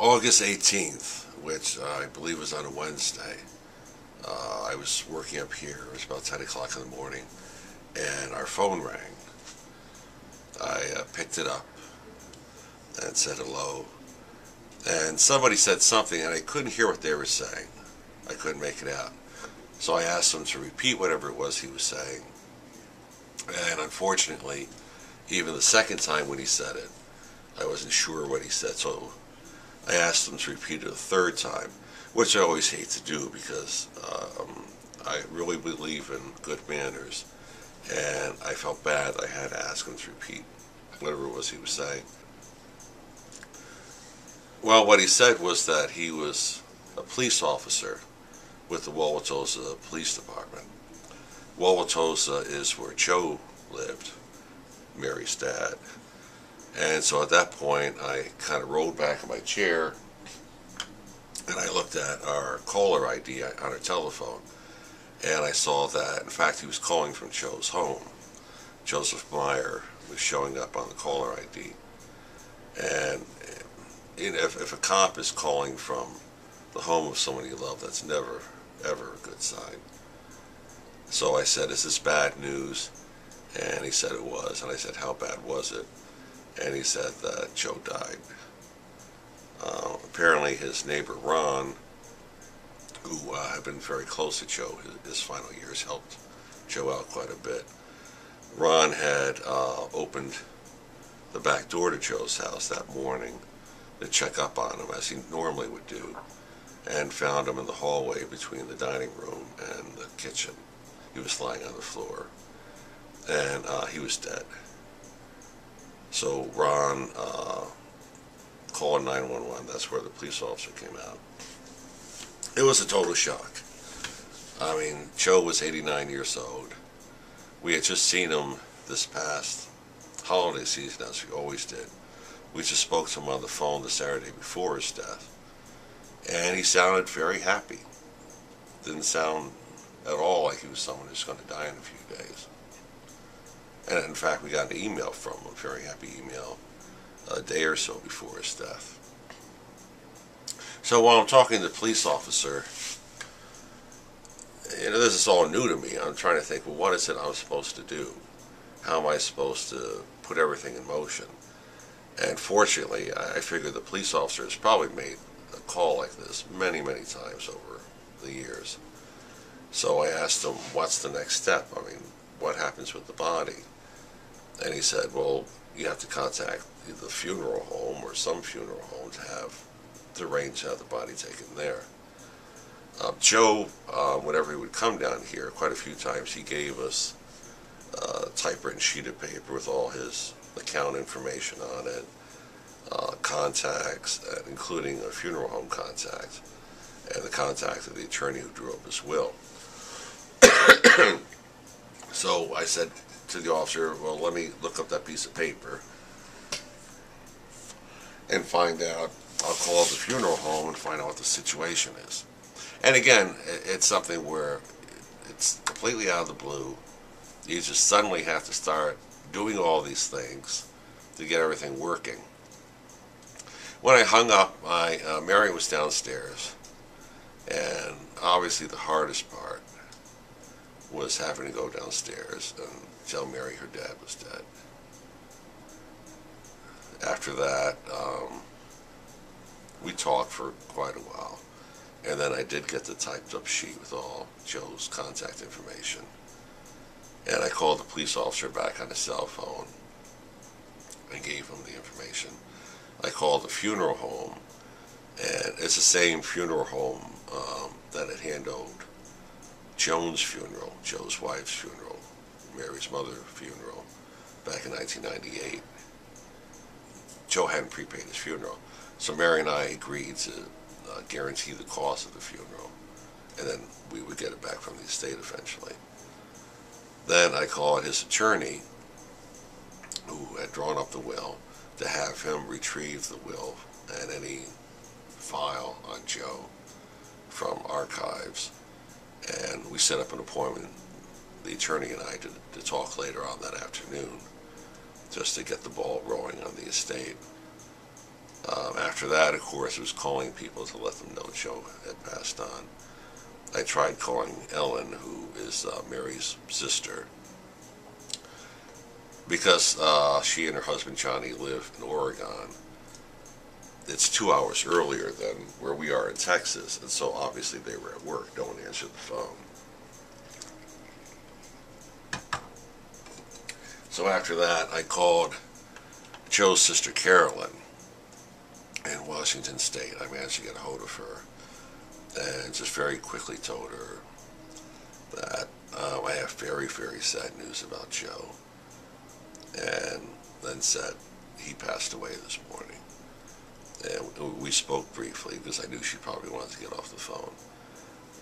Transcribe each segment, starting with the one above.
August 18th, which I believe was on a Wednesday. I was working up here. It was about 10 o'clock in the morning, and our phone rang. I picked it up and said hello, and somebody said something, and I couldn't hear what they were saying. I couldn't make it out. So I asked him to repeat whatever it was he was saying, and unfortunately, even the second time when he said it, I wasn't sure what he said, so I asked him to repeat it a third time, which I always hate to do because I really believe in good manners, and I felt bad I had to ask him to repeat whatever it was he was saying. Well, what he said was that he was a police officer with the Wauwatosa Police Department. Wauwatosa is where Joe lived, Mary's dad. And so at that point, I kind of rolled back in my chair, and I looked at our caller ID on our telephone, and I saw that, in fact, he was calling from Joe's home. Joseph Meier was showing up on the caller ID. And if a cop is calling from the home of someone you love, that's never, ever a good sign. So I said, "Is this bad news?" And he said it was. And I said, "How bad was it?" And he said that Joe died. Apparently his neighbor Ron, who had been very close to Joe his final years, helped Joe out quite a bit. Ron had opened the back door to Joe's house that morning to check up on him, as he normally would do, and found him in the hallway between the dining room and the kitchen. He was lying on the floor, and he was dead. So Ron called 911. That's where the police officer came out. It was a total shock. I mean, Joe was 89 years old. We had just seen him this past holiday season, as we always did. We just spoke to him on the phone the Saturday before his death, and he sounded very happy. Didn't sound at all like he was someone who's going to die in a few days. And in fact, we got an email from him, a very happy email, a day or so before his death. So while I'm talking to the police officer, this is all new to me. I'm trying to think, well, what is it I'm supposed to do? How am I supposed to put everything in motion? And fortunately, I figured the police officer has probably made a call like this many, many times over the years. So I asked him, what's the next step? I mean, what happens with the body? And he said, well, you have to contact the funeral home or some funeral home to arrange to have the body taken there. Joe, whenever he would come down here, quite a few times, he gave us a typewritten sheet of paper with all his account information on it, contacts, including a funeral home contact, and the contact of the attorney who drew up his will. So I said to the officer, well, let me look up that piece of paper and find out. I'll call the funeral home and find out what the situation is. And again, it's something where it's completely out of the blue. You just suddenly have to start doing all these things to get everything working. When I hung up, Mary was downstairs, and obviously the hardest part was having to go downstairs and tell Mary her dad was dead. After that, we talked for quite a while, and then I did get the typed up sheet with all Joe's contact information, and I called the police officer back on his cell phone and gave him the information. I called the funeral home, and it's the same funeral home that had handled Joan's funeral, Joe's wife's funeral, Mary's mother's funeral, back in 1998. Joe hadn't prepaid his funeral, so Mary and I agreed to guarantee the cost of the funeral, and then we would get it back from the estate eventually. Then I called his attorney, who had drawn up the will, to have him retrieve the will and any file on Joe from archives, and we set up an appointment, the attorney and I, to talk later on that afternoon, just to get the ball rolling on the estate. After that, of course, it was calling people to let them know Joe had passed on. I tried calling Ellen, who is Mary's sister, because she and her husband Johnny live in Oregon. It's 2 hours earlier than where we are in Texas, and so obviously they were at work. No one answered the phone. So after that, I called Joe's sister Carolyn in Washington State. I managed to get a hold of her and just very quickly told her that I have very, very sad news about Joe, and then said he passed away this morning. And we spoke briefly because I knew she probably wanted to get off the phone,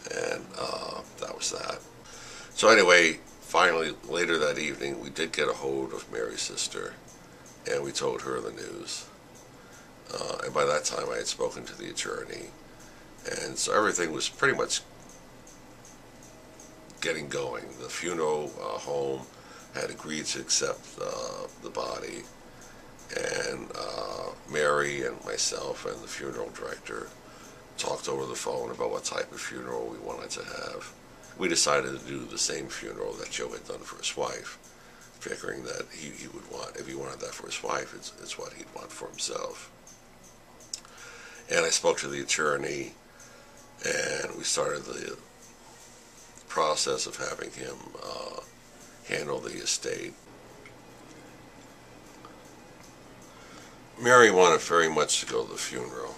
and that was that. So anyway, finally, later that evening, we did get a hold of Mary's sister, and we told her the news. And by that time, I had spoken to the attorney, and so everything was pretty much getting going. The funeral home had agreed to accept the body, and Mary and myself and the funeral director talked over the phone about what type of funeral we wanted to have. We decided to do the same funeral that Joe had done for his wife, figuring that he would want, if he wanted that for his wife, it's what he'd want for himself. And I spoke to the attorney, and we started the process of having him handle the estate. Mary wanted very much to go to the funeral.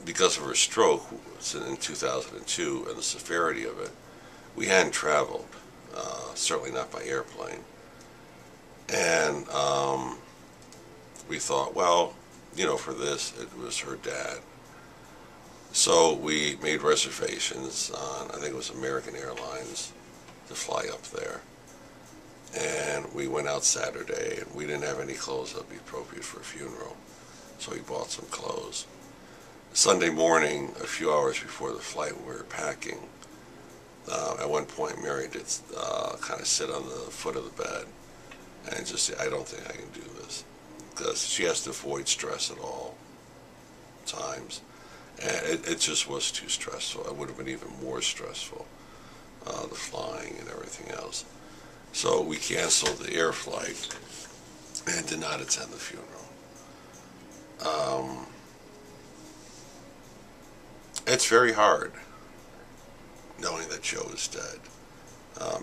Because of her stroke in 2002 and the severity of it, we hadn't traveled, certainly not by airplane. And we thought, well, you know, for this, it was her dad. So we made reservations on, I think it was American Airlines, to fly up there. And we went out Saturday, and we didn't have any clothes that would be appropriate for a funeral, so we bought some clothes. Sunday morning, a few hours before the flight, we were packing. At one point, Mary did kind of sit on the foot of the bed and just say, I don't think I can do this, because she has to avoid stress at all times. And it just was too stressful. It would have been even more stressful, the flying and everything else. So we canceled the air flight and did not attend the funeral. It's very hard knowing that Joe is dead.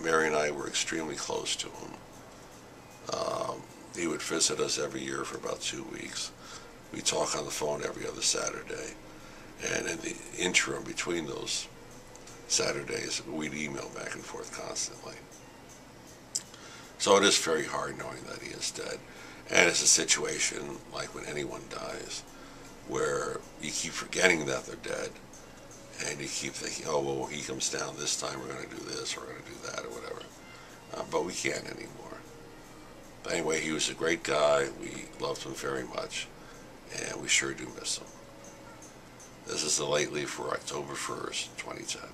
Mary and I were extremely close to him. He would visit us every year for about 2 weeks. We talk on the phone every other Saturday. And in the interim between those Saturdays, we'd email back and forth constantly. So it is very hard knowing that he is dead. And it's a situation like when anyone dies, where you keep forgetting that they're dead, and you keep thinking, oh, well, he comes down this time, we're going to do this, we're going to do that, or whatever. But we can't anymore. But anyway, he was a great guy. We loved him very much, and we sure do miss him. This is the Lately for October 1st, 2010.